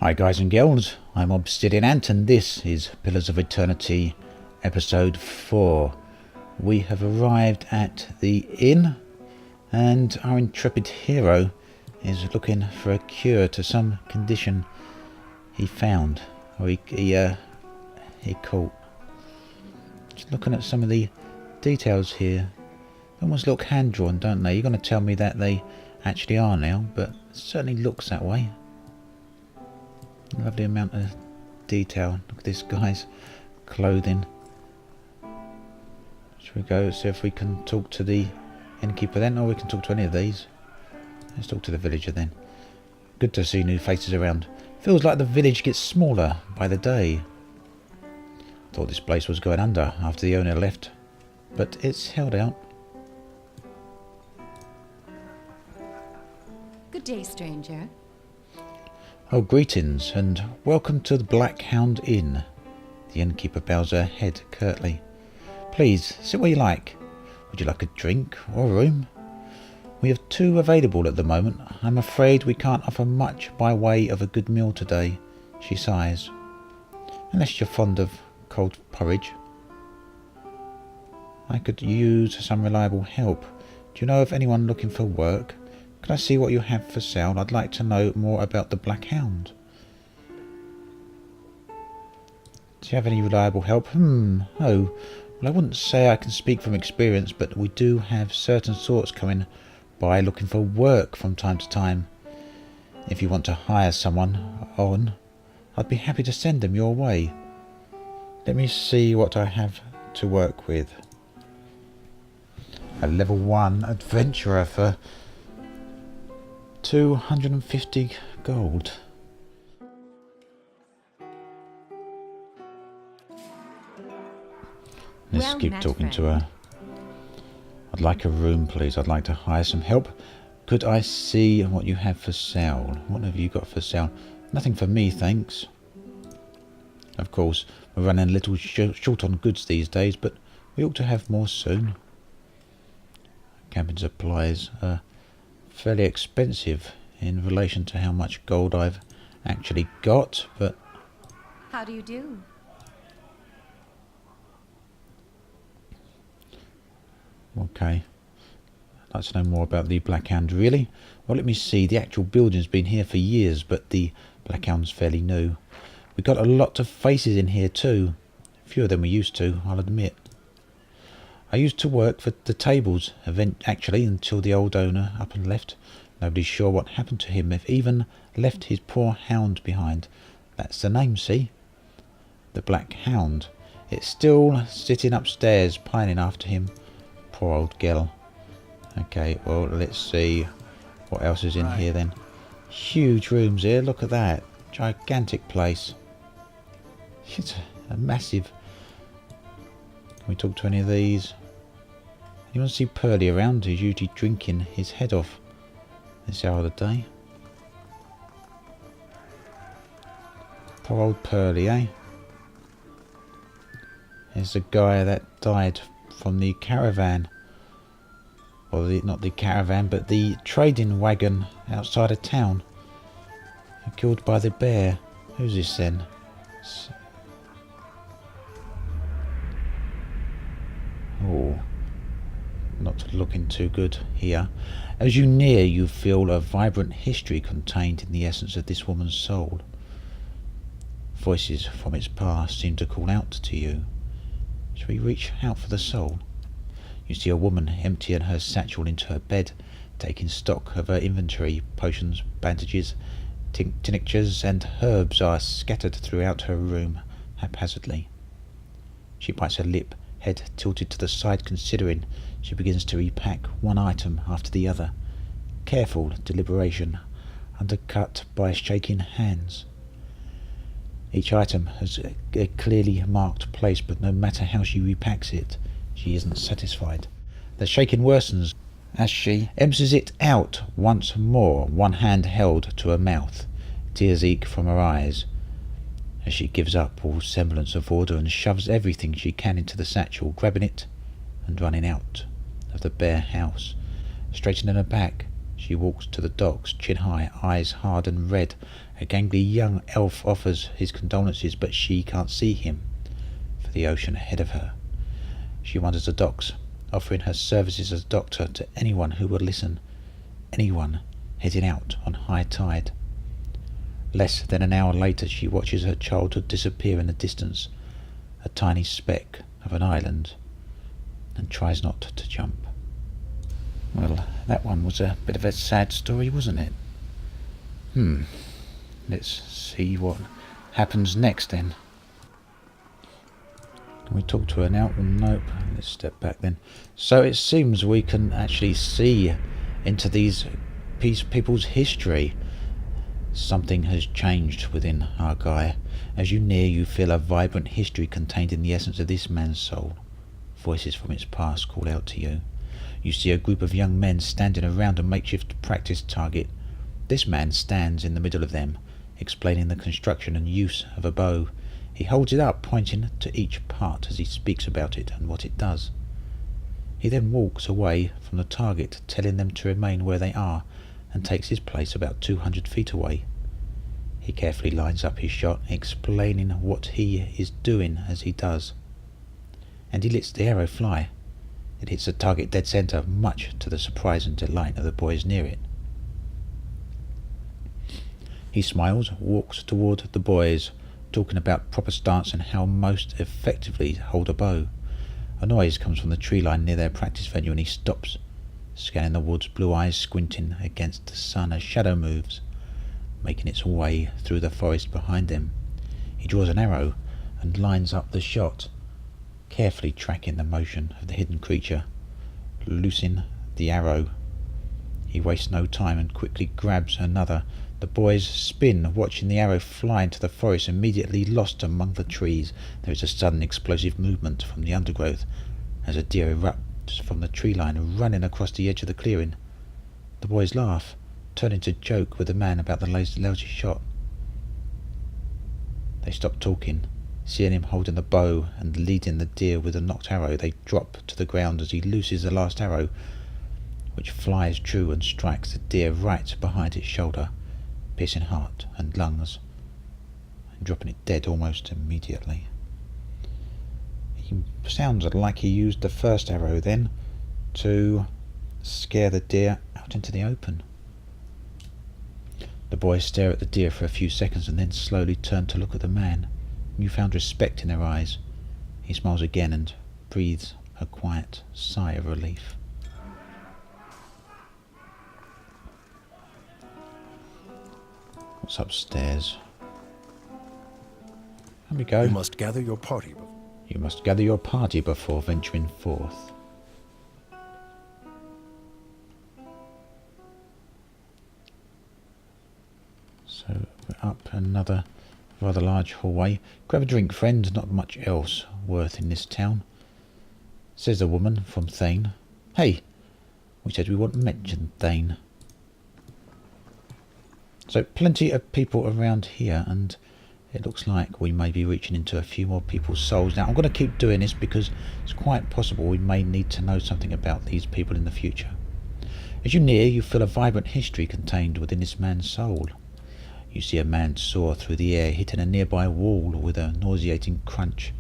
Hi guys and girls, I'm Obsidian Ant and this is Pillars of Eternity episode 4. We have arrived at the inn and our intrepid hero is looking for a cure to some condition he found, or he caught. Just looking at some of the details here, they almost look hand-drawn, don't they? You're going to tell me that they actually are now, but it certainly looks that way. Lovely amount of detail. Look at this guy's clothing. Should we go see if we can talk to the innkeeper then, or we can talk to any of these? Let's talk to the villager then. Good to see new faces around. Feels like the village gets smaller by the day. Thought this place was going under after the owner left, but it's held out. Good day, stranger. Oh, greetings and welcome to the Black Hound Inn. The innkeeper bows her head curtly. Please, sit where you like. Would you like a drink or a room? We have 2 available at the moment. I'm afraid we can't offer much by way of a good meal today, she sighs. Unless you're fond of cold porridge. I could use some reliable help. Do you know of anyone looking for work? Can I see what you have for sale? I'd like to know more about the Black Hound. Do you have any reliable help? Oh, well, I wouldn't say I can speak from experience, but we do have certain sorts coming by looking for work from time to time. If you want to hire someone on, I'd be happy to send them your way. Let me see what I have to work with. A level 1 adventurer for 250 gold. Let's keep talking to her. I'd like a room, please. I'd like to hire some help. Could I see what you have for sale? What have you got for sale? Nothing for me, thanks. Of course, we're running a little short on goods these days, but we ought to have more soon. Camping supplies are fairly expensive in relation to how much gold I've actually got, but... How do you do? Okay. I'd like to know more about the Black Hound, really. Well, let me see. The actual building's been here for years, but the Black Hound's fairly new. We've got a lot of faces in here too. Fewer than we used to, I'll admit. I used to work for the tables event actually until the old owner up and left. Nobody's sure what happened to him, if even left his poor hound behind. That's the name, see? The Black Hound. It's still sitting upstairs pining after him. Poor old girl. Okay, well, let's see what else is in here then. Huge rooms here, look at that. Gigantic place. It's a massive... Can we talk to any of these? Anyone see Pearly around who's usually drinking his head off this hour of the day? Poor old Pearly, eh? There's a guy that died from the caravan. Or not the caravan, but the trading wagon outside of town. Killed by the bear. Who's this then? Oh, not looking too good here. As you near, you feel a vibrant history contained in the essence of this woman's soul. Voices from its past seem to call out to you. Shall we reach out for the soul? You see a woman emptying her satchel into her bed, taking stock of her inventory. Potions, bandages, tinctures and herbs are scattered throughout her room haphazardly. She bites her lip, head tilted to the side, considering. She begins to repack one item after the other. Careful deliberation, undercut by shaking hands. Each item has a clearly marked place, but no matter how she repacks it, she isn't satisfied. The shaking worsens as she empties it out once more, one hand held to her mouth. Tears eke from her eyes as she gives up all semblance of order and shoves everything she can into the satchel, grabbing it and running out of the bare house. Straightening her back, She walks to the docks, chin high, eyes hard and red. A gangly young elf offers his condolences, but she can't see him for the ocean ahead of her. She wanders the docks, offering her services as doctor to anyone who will listen, anyone heading out on high tide. Less than an hour later, she watches her childhood disappear in the distance, a tiny speck of an island, and tries not to jump. Well, that one was a bit of a sad story, wasn't it? Let's see what happens next then. Can we talk to her now? Nope. Let's step back then. So it seems we can actually see into these people's history. Something has changed within our guy. As you near, you feel a vibrant history contained in the essence of this man's soul. Voices from its past call out to you. You see a group of young men standing around a makeshift practice target. This man stands in the middle of them, explaining the construction and use of a bow. He holds it up, pointing to each part as he speaks about it and what it does. He then walks away from the target, telling them to remain where they are, and takes his place about 200 feet away. He carefully lines up his shot, explaining what he is doing as he does. And he lets the arrow fly. It hits the target dead center, much to the surprise and delight of the boys near it. He smiles, walks toward the boys, talking about proper stance and how most effectively hold a bow. A noise comes from the tree line near their practice venue, and he stops, scanning the woods, blue eyes squinting against the sun. A shadow moves, making its way through the forest behind them. He draws an arrow and lines up the shot, carefully tracking the motion of the hidden creature. Loosing the arrow, he wastes no time and quickly grabs another. The boys spin, watching the arrow fly into the forest, immediately lost among the trees. There is a sudden explosive movement from the undergrowth as a deer erupts from the tree line, running across the edge of the clearing. The boys laugh, turning to joke with the man about the lousy shot. They stop talking, seeing him holding the bow and leading the deer with a knocked arrow. They drop to the ground as he looses the last arrow, which flies true and strikes the deer right behind its shoulder, piercing heart and lungs, and dropping it dead almost immediately. He sounds like he used the first arrow then to scare the deer out into the open. The boys stare at the deer for a few seconds and then slowly turn to look at the man, newfound respect in their eyes. He smiles again and breathes a quiet sigh of relief. What's upstairs? Here we go. You must gather your party. You must gather your party before venturing forth. So we're up another rather large hallway. Grab a drink, friend. Not much else worth in this town, says the woman from Thane. Hey, we said we wouldn't mention Thane. So plenty of people around here, and it looks like we may be reaching into a few more people's souls. Now I'm going to keep doing this because it's quite possible we may need to know something about these people in the future. As you near, you feel a vibrant history contained within this man's soul. You see a man soar through the air, hitting a nearby wall with a nauseating crunch.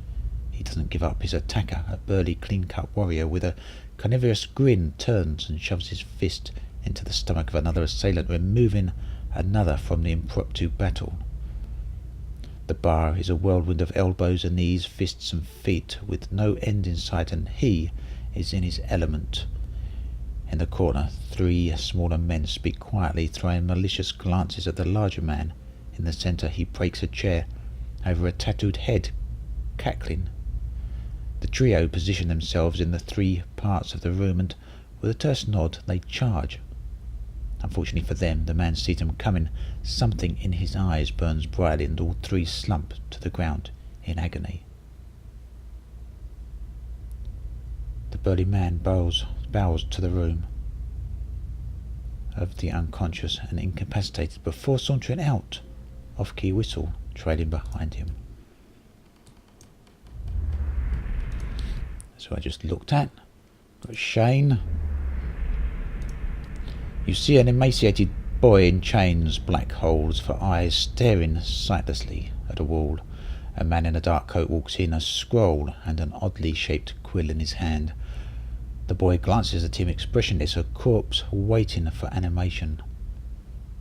He doesn't give up. His attacker, a burly, clean-cut warrior with a carnivorous grin, turns and shoves his fist into the stomach of another assailant, removing another from the impromptu battle. The bar is a whirlwind of elbows and knees, fists and feet, with no end in sight, and he is in his element. In the corner, three smaller men speak quietly, throwing malicious glances at the larger man. In the centre, he breaks a chair over a tattooed head, cackling. The trio position themselves in the three parts of the room, and with a terse nod, they charge. Unfortunately for them, the man sees them coming. Something in his eyes burns brightly, and all three slump to the ground in agony. The burly man bows to the room of the unconscious and incapacitated before sauntering out, off-key whistle trailing behind him. That's what I just looked at. Got Shane. You see an emaciated boy in chains, black holes for eyes, staring sightlessly at a wall. A man in a dark coat walks in, a scroll and an oddly shaped quill in his hand. The boy glances at him expressionless, a corpse waiting for animation.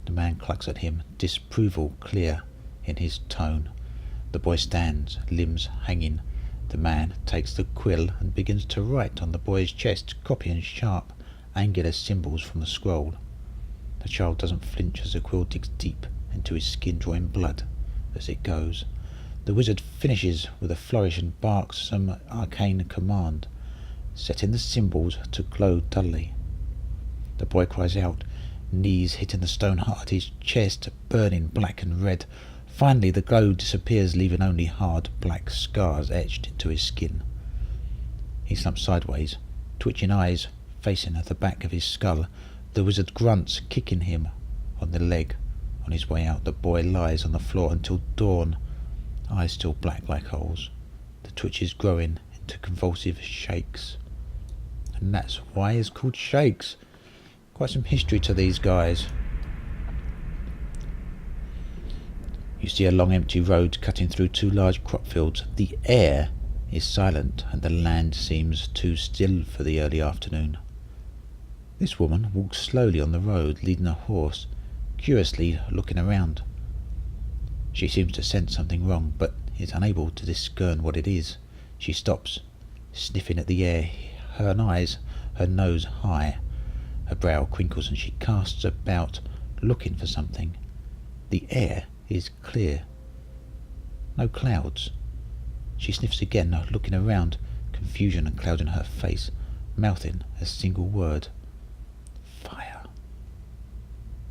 The man clucks at him, disapproval clear in his tone. The boy stands, limbs hanging. The man takes the quill and begins to write on the boy's chest, copying sharp, angular symbols from the scroll. The child doesn't flinch as the quill digs deep into his skin, drawing blood as it goes. The wizard finishes with a flourish and barks some arcane command, setting the symbols to glow dully. The boy cries out, knees hitting the stone heart, his chest burning black and red. Finally the glow disappears, leaving only hard black scars etched into his skin. He slumps sideways, twitching eyes facing at the back of his skull. The wizard grunts, kicking him on the leg. On his way out, the boy lies on the floor until dawn, eyes still black like holes, the twitches growing into convulsive shakes. And that's why it's called Shakes. Quite some history to these guys. You see a long empty road cutting through two large crop fields. The air is silent and the land seems too still for the early afternoon. This woman walks slowly on the road, leading a horse, curiously looking around. She seems to sense something wrong, but is unable to discern what it is. She stops, sniffing at the air, her eyes, her nose high. Her brow crinkles and she casts about, looking for something. The air is clear. No clouds. She sniffs again, looking around, confusion and cloud in her face, mouthing a single word. Fire.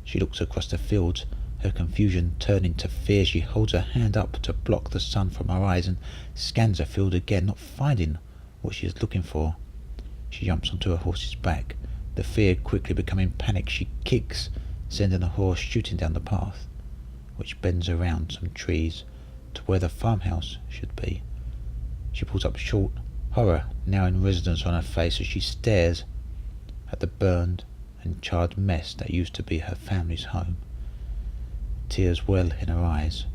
She looks across the fields, her confusion turning to fear. She holds her hand up to block the sun from her eyes and scans the field again, not finding what she is looking for. She jumps onto her horse's back, the fear quickly becoming panic. She kicks, sending the horse shooting down the path, which bends around some trees to where the farmhouse should be. She pulls up short, horror now in residence on her face as she stares at the burned and charred mess that used to be her family's home. Tears well in her eyes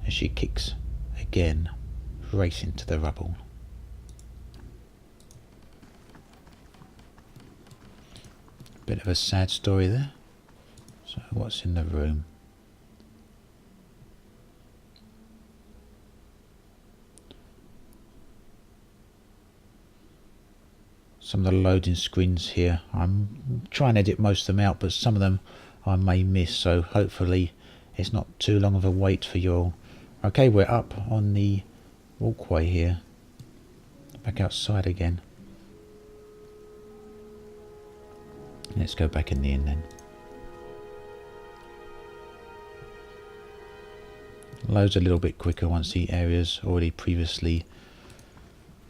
as she kicks again, racing to the rubble. Bit of a sad story there. So what's in the room? Some of the loading screens here, I'm trying to edit most of them out, but some of them I may miss, so hopefully it's not too long of a wait for you all. Okay, we're up on the walkway here. Back outside again. Let's go back in the inn then. Loads a little bit quicker once the area's already previously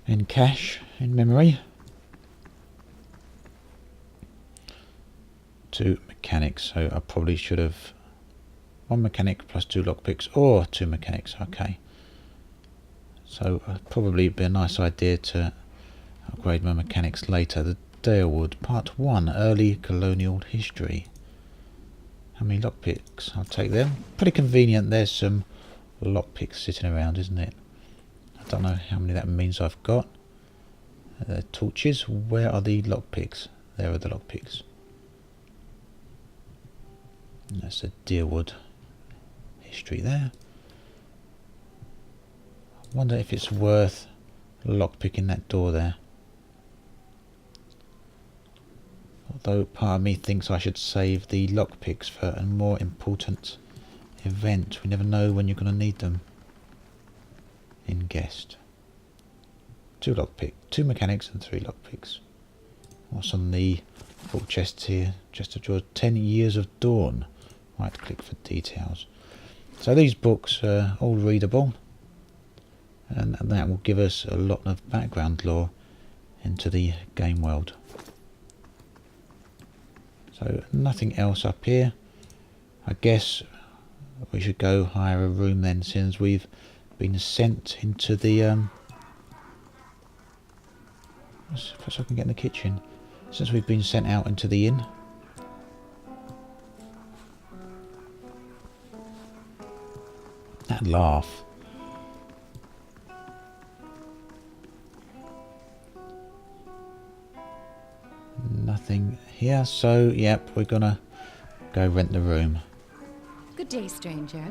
in cache, in memory. 2 mechanics, so I probably should have 1 mechanic plus 2 lockpicks, or 2 mechanics. Okay, so probably be a nice idea to upgrade my mechanics later. The Valewood, Part 1, Early Colonial History. How many lockpicks? I'll take them. Pretty convenient, there's some lockpicks sitting around, isn't it? I don't know how many that means I've got. Torches, where are the lockpicks? There are the lockpicks. That's the Valewood history there. I wonder if it's worth lockpicking that door there. Although part of me thinks I should save the lockpicks for a more important event. We never know when you're going to need them. In guest. 2 lockpick, 2 mechanics and 3 lockpicks. What's on the full chests here? Chest of drawers, 10 Years of Dawn. Right click for details. So these books are all readable, and that will give us a lot of background lore into the game world. So nothing else up here. I guess we should go hire a room then, since we've been sent into the perhaps I can get in the kitchen. Since we've been sent out into the inn, That laugh. Nothing here, so yep, we're gonna go rent the room. Good day, stranger.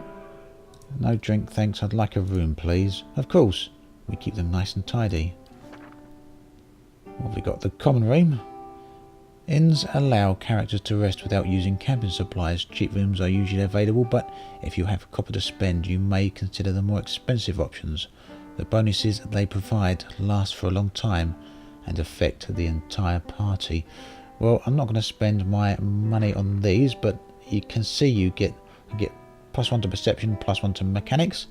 No drink, thanks. I'd like a room, please. Of course. We keep them nice and tidy. What have we got? The common room. Inns allow characters to rest without using camping supplies. Cheap rooms are usually available, but if you have a copper to spend, you may consider the more expensive options. The bonuses they provide last for a long time and affect the entire party. Well, I'm not going to spend my money on these, but you can see you get +1 to perception, +1 to mechanics,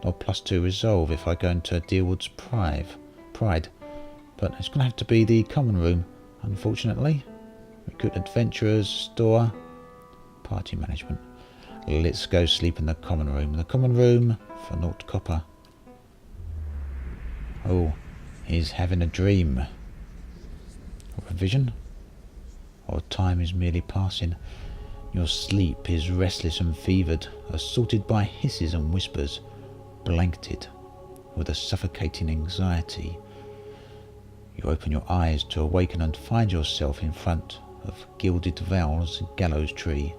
or +2 resolve if I go into Deerwood's Pride. But it's going to have to be the common room, unfortunately. Recruit adventurers, store, party management. Let's go sleep in the common room. The common room for 0 copper. Oh, he's having a dream. Or a vision. Or time is merely passing. Your sleep is restless and fevered, assaulted by hisses and whispers, blanketed with a suffocating anxiety. You open your eyes to awaken and find yourself in front of Gilded Val's gallows tree,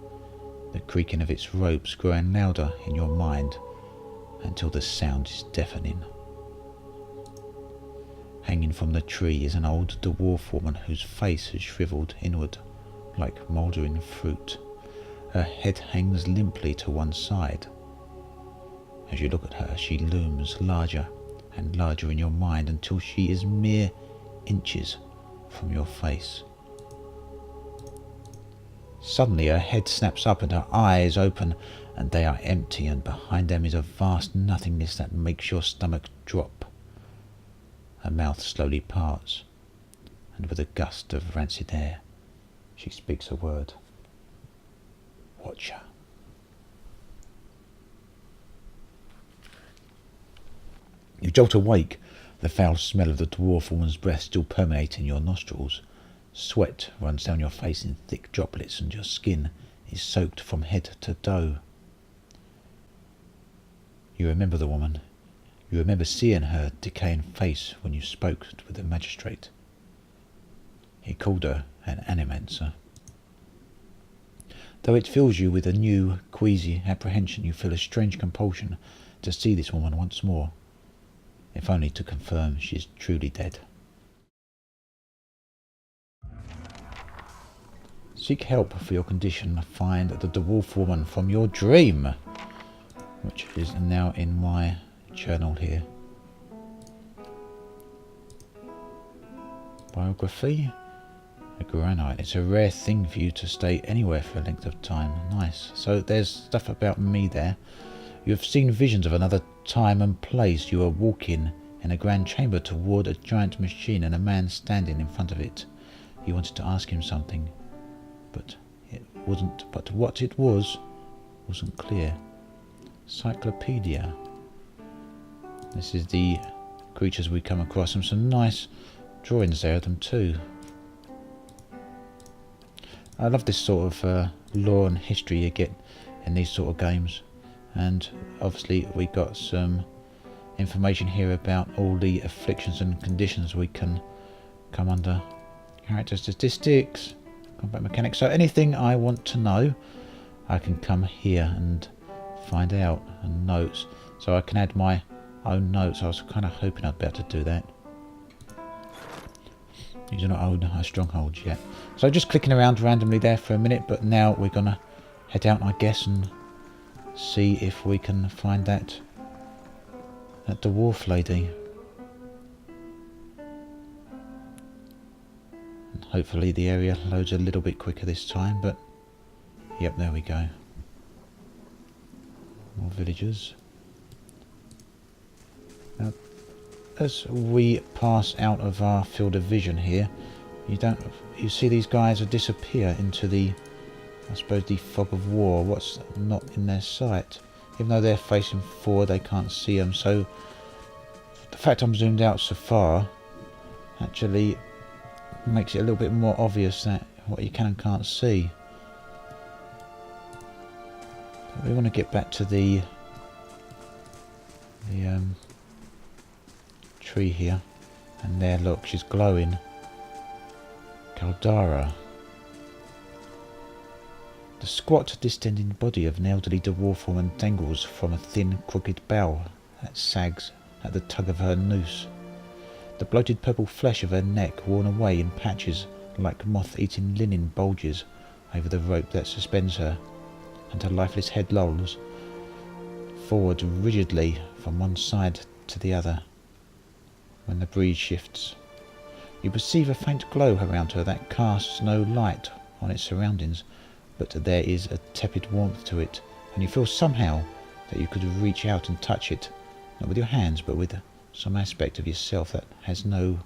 the creaking of its ropes growing louder in your mind until the sound is deafening. Hanging from the tree is an old dwarf woman whose face has shriveled inward like mouldering fruit. Her head hangs limply to one side. As you look at her, she looms larger and larger in your mind until she is mere inches from your face. Suddenly her head snaps up and her eyes open, and they are empty, and behind them is a vast nothingness that makes your stomach drop. Her mouth slowly parts, and with a gust of rancid air, she speaks a word. Watcher. You jolt awake, the foul smell of the dwarf woman's breath still permeating your nostrils. Sweat runs down your face in thick droplets, and your skin is soaked from head to toe. You remember the woman. You remember seeing her decaying face when you spoke with the magistrate. He called her an animancer. Though it fills you with a new, queasy apprehension, you feel a strange compulsion to see this woman once more, if only to confirm she is truly dead. Seek help for your condition. Find the dwarf woman from your dream, which is now in my journal here. Biography. A granite. It's a rare thing for you to stay anywhere for a length of time. Nice. So there's stuff about me there. You have seen visions of another time and place. You are walking in a grand chamber toward a giant machine and a man standing in front of it. You wanted to ask him something, but what it wasn't clear. Cyclopedia. This is the creatures we come across, and some nice drawings there of them too. I love this sort of lore and history you get in these sort of games, and obviously we got some information here about all the afflictions and conditions we can come under. Character statistics, combat mechanics, so anything I want to know I can come here and find out, and notes, so I can add my own notes. I was kind of hoping I'd be able to do that. These are not own strongholds yet. So just clicking around randomly there for a minute, but now we're going to head out, I guess, and see if we can find that dwarf lady. And hopefully the area loads a little bit quicker this time, but yep, there we go. More villagers. Now, as we pass out of our field of vision here, you see these guys disappear into the, I suppose, the fog of war. What's not in their sight? Even though they're facing forward, they can't see them. So the fact I'm zoomed out so far actually makes it a little bit more obvious that what you can and can't see. But we want to get back to the the tree here. And there, look, she's glowing. Caldara. The squat, distended body of an elderly dwarf woman dangles from a thin, crooked bough that sags at the tug of her noose. The bloated purple flesh of her neck, worn away in patches like moth-eaten linen, bulges over the rope that suspends her, and her lifeless head lolls forward rigidly from one side to the other when the breeze shifts. You perceive a faint glow around her that casts no light on its surroundings, but there is a tepid warmth to it, and you feel somehow that you could reach out and touch it, not with your hands, but with some aspect of yourself that has no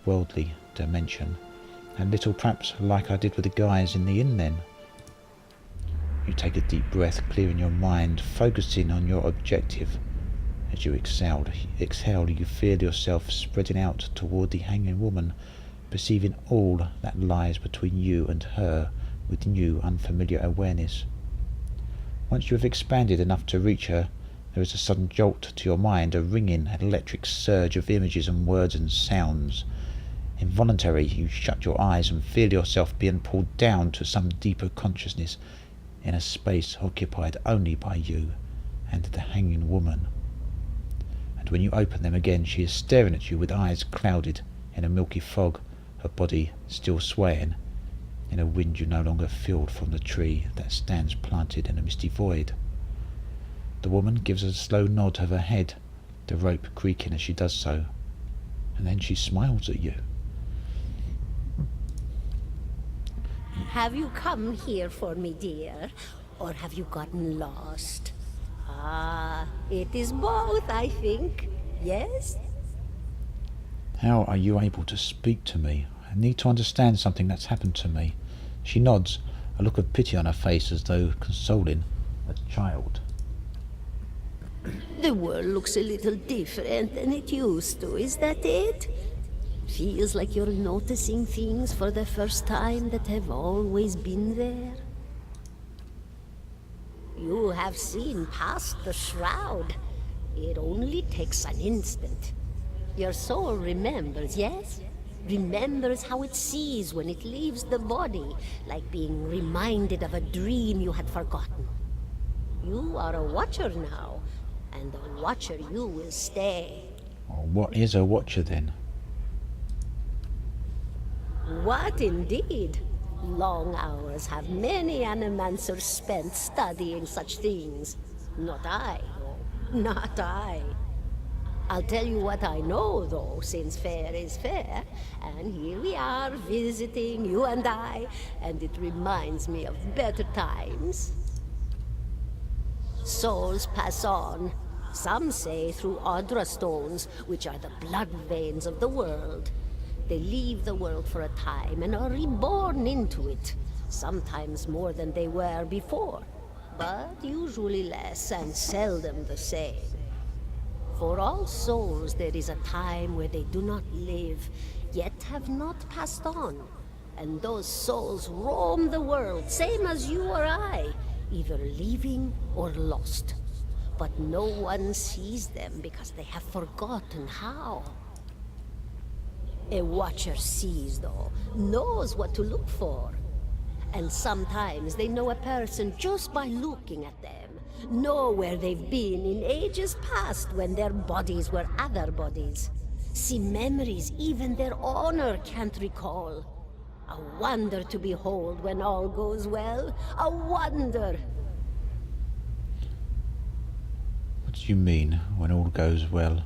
worldly dimension. And little perhaps like I did with the guys in the inn then. You take a deep breath, clearing your mind, focusing on your objective. As you exhale, you feel yourself spreading out toward the hanging woman, perceiving all that lies between you and her with new, unfamiliar awareness. Once you have expanded enough to reach her, there is a sudden jolt to your mind, a ringing, electric surge of images and words and sounds. Involuntarily, you shut your eyes and feel yourself being pulled down to some deeper consciousness in a space occupied only by you and the hanging woman. And when you open them again, she is staring at you with eyes clouded in a milky fog, her body still swaying in a wind you no longer feel from the tree that stands planted in a misty void. The woman gives a slow nod of her head, the rope creaking as she does so, and then she smiles at you. Have you come here for me, dear? Or have you gotten lost? Ah, it is both, I think. Yes? How are you able to speak to me? I need to understand something that's happened to me. She nods, a look of pity on her face as though consoling a child. The world looks a little different than it used to, is that it? Feels like you're noticing things for the first time that have always been there. You have seen past the shroud. It only takes an instant. Your soul remembers, yes? Remembers how it sees when it leaves the body, like being reminded of a dream you had forgotten. You are a watcher now, and a watcher you will stay. Well, what is a watcher then? What indeed? Long hours have many animancers spent studying such things. Not I, though. Not I. I'll tell you what I know, though, since fair is fair. And here we are, visiting, you and I, and it reminds me of better times. Souls pass on. Some say through Audra stones, which are the blood veins of the world. They leave the world for a time and are reborn into it, sometimes more than they were before, but usually less and seldom the same. For all souls there is a time where they do not live, yet have not passed on, and those souls roam the world, same as you or I, either leaving or lost. But no one sees them because they have forgotten how. A watcher sees, though, knows what to look for. And sometimes they know a person just by looking at them, know where they've been in ages past when their bodies were other bodies. See memories even their owner can't recall. A wonder to behold when all goes well. A wonder! What do you mean, when all goes well?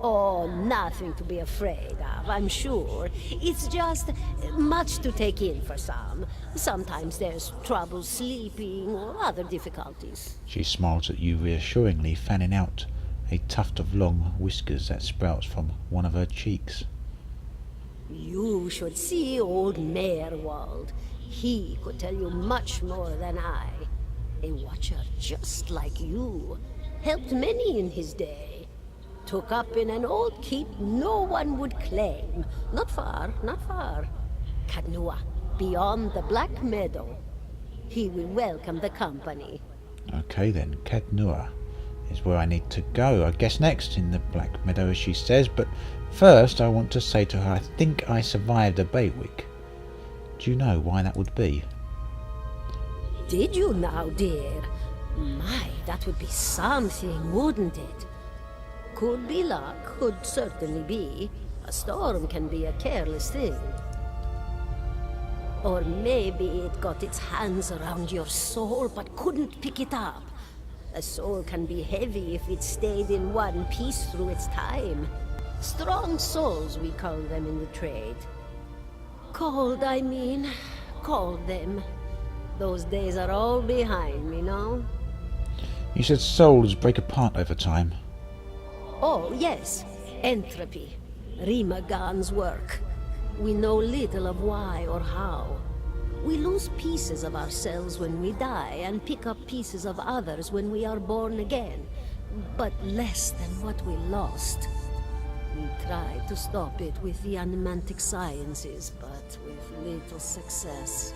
Oh, nothing to be afraid of, I'm sure. It's just much to take in for some. Sometimes there's trouble sleeping or other difficulties. She smiles at you reassuringly, fanning out a tuft of long whiskers that sprouts from one of her cheeks. You should see old Merwald. He could tell you much more than I. A watcher just like you. Helped many in his day. Took up in an old keep no one would claim. Not far, not far. Kadnua, beyond the Black Meadow. He will welcome the company. Okay then, Kadnua. is where I need to go. I guess next in the Black Meadow, as she says. But first, I want to say to her, I think I survived a bait week. Do you know why that would be? Did you now, dear? My, that would be something, wouldn't it? Could be luck, could certainly be. A storm can be a careless thing. Or maybe it got its hands around your soul but couldn't pick it up. A soul can be heavy if it stayed in one piece through its time. Strong souls, we call them in the trade. Cold, I mean. Called them. Those days are all behind me now. You said souls break apart over time. Oh, yes. Entropy. Rimagan's work. We know little of why or how. We lose pieces of ourselves when we die and pick up pieces of others when we are born again, but less than what we lost. We tried to stop it with the animantic sciences, but with little success.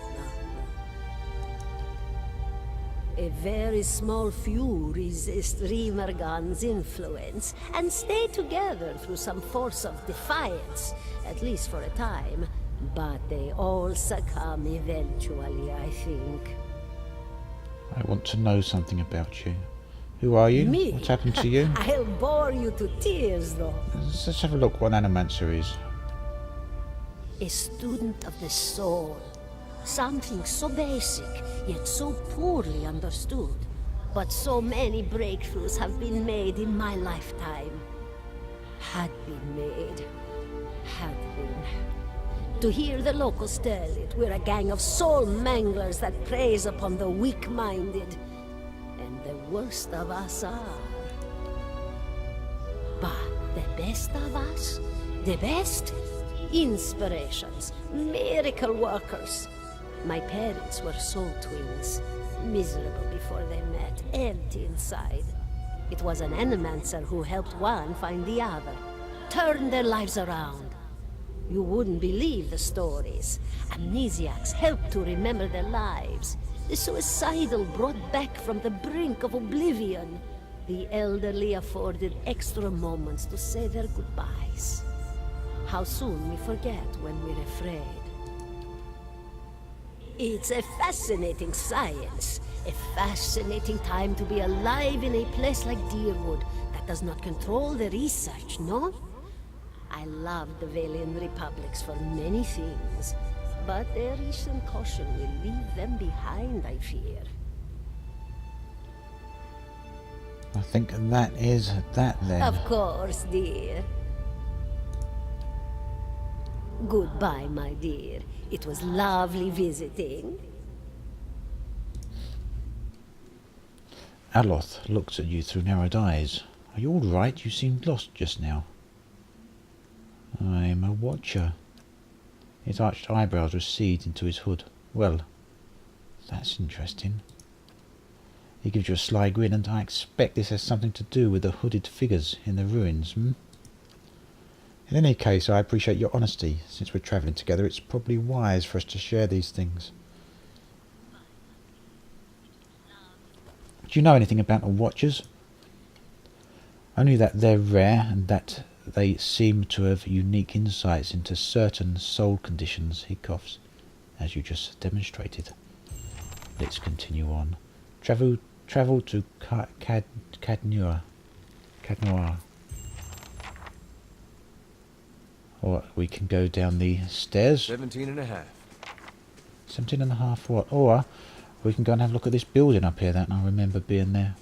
A very small few resist Rimergan's influence and stay together through some force of defiance, at least for a time. But they all succumb eventually, I think. I want to know something about you. Who are you? Me? What's happened to you? I'll bore you to tears, though. Let's have a look what an animancer is. A student of the soul. Something so basic, yet so poorly understood. But so many breakthroughs have been made in my lifetime. Had been made. Had been. To hear the locals tell it, we're a gang of soul manglers that preys upon the weak-minded. And the worst of us are. But the best of us? The best? Inspirations. Miracle workers. My parents were soul twins. Miserable before they met, empty inside. It was an animancer who helped one find the other. Turned their lives around. You wouldn't believe the stories. Amnesiacs helped to remember their lives. The suicidal brought back from the brink of oblivion. The elderly afforded extra moments to say their goodbyes. How soon we forget when we're afraid. It's a fascinating science. A fascinating time to be alive in a place like Deerwood that does not control the research, no? I love the Valian Republics for many things, but their recent caution will leave them behind, I fear. I think that is that then. Of course, dear. Goodbye, my dear. It was lovely visiting. Aloth looks at you through narrowed eyes. Are you all right? You seemed lost just now. I am a watcher. His arched eyebrows recede into his hood. Well, that's interesting. He gives you a sly grin, and I expect this has something to do with the hooded figures in the ruins, In any case, I appreciate your honesty. Since we're travelling together, it's probably wise for us to share these things. Do you know anything about the Watchers? Only that they're rare and that they seem to have unique insights into certain soul conditions, he coughs, as you just demonstrated. Let's continue on. Travel to Cadnoir. Or we can go down the stairs. 17.5. 17.5 what? Or we can go and have a look at this building up here that I remember being there.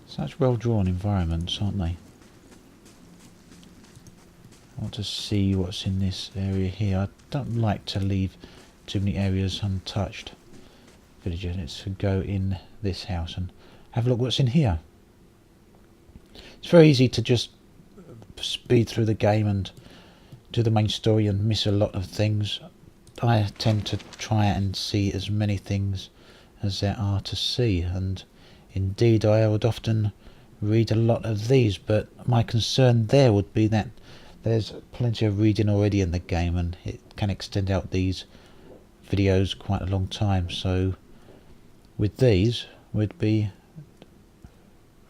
Such well-drawn environments, aren't they? I want to see what's in this area here. I don't like to leave too many areas untouched. Villager, let's go in this house and have a look what's in here. It's very easy to just speed through the game and do the main story and miss a lot of things. I tend to try and see as many things as there are to see, and indeed I would often read a lot of these, but my concern there would be that there's plenty of reading already in the game, and it can extend out these videos quite a long time. So with these, we'd be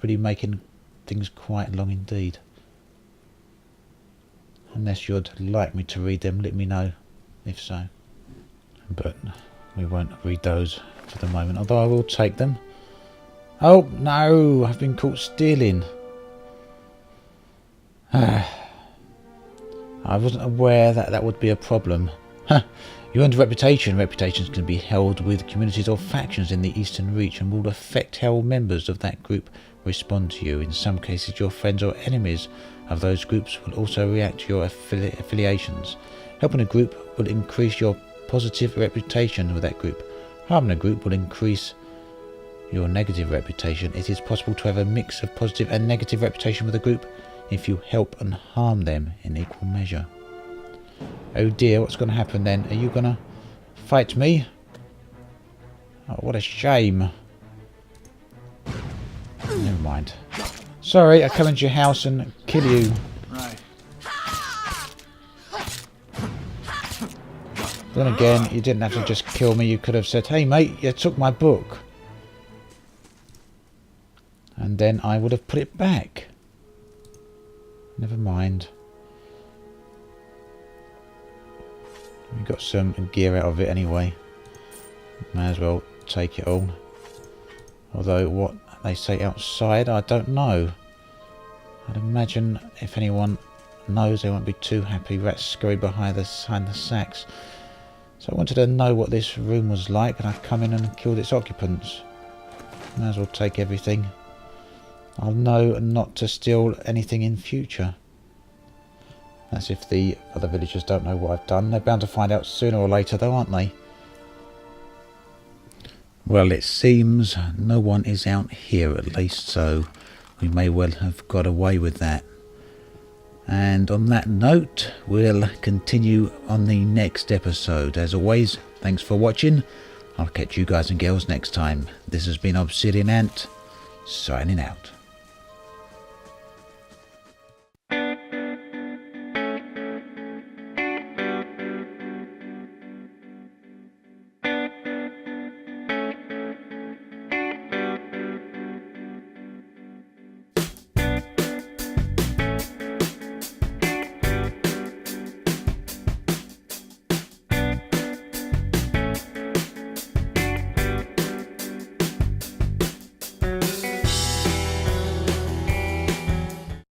really making things quite long indeed. Unless you'd like me to read them, let me know if so. But we won't read those for the moment, although I will take them. Oh no, I've been caught stealing. I wasn't aware that that would be a problem. You earned a reputation. Reputations can be held with communities or factions in the Eastern Reach and will affect how members of that group respond to you. In some cases, your friends or enemies of those groups will also react to your affiliations. Helping a group will increase your positive reputation with that group. Harming a group will increase your negative reputation. It is possible to have a mix of positive and negative reputation with a group if you help and harm them in equal measure. Oh dear, what's going to happen then? Are you going to fight me? Oh, what a shame. Never mind. Sorry, I come into your house and kill you. Right. Then again, you didn't have to just kill me. You could have said, hey mate, you took my book. And then I would have put it back. Never mind. We got some gear out of it anyway. May as well take it all. Although what they say outside, I don't know. I'd imagine if anyone knows, they won't be too happy. Rats scurry behind the sacks. So I wanted to know what this room was like, and I come in and killed its occupants. May as well take everything. I'll know not to steal anything in future. That's if the other villagers don't know what I've done. They're bound to find out sooner or later though, aren't they? Well, it seems no one is out here at least, so we may well have got away with that. And on that note, we'll continue on the next episode. As always, thanks for watching. I'll catch you guys and girls next time. This has been Obsidian Ant, signing out.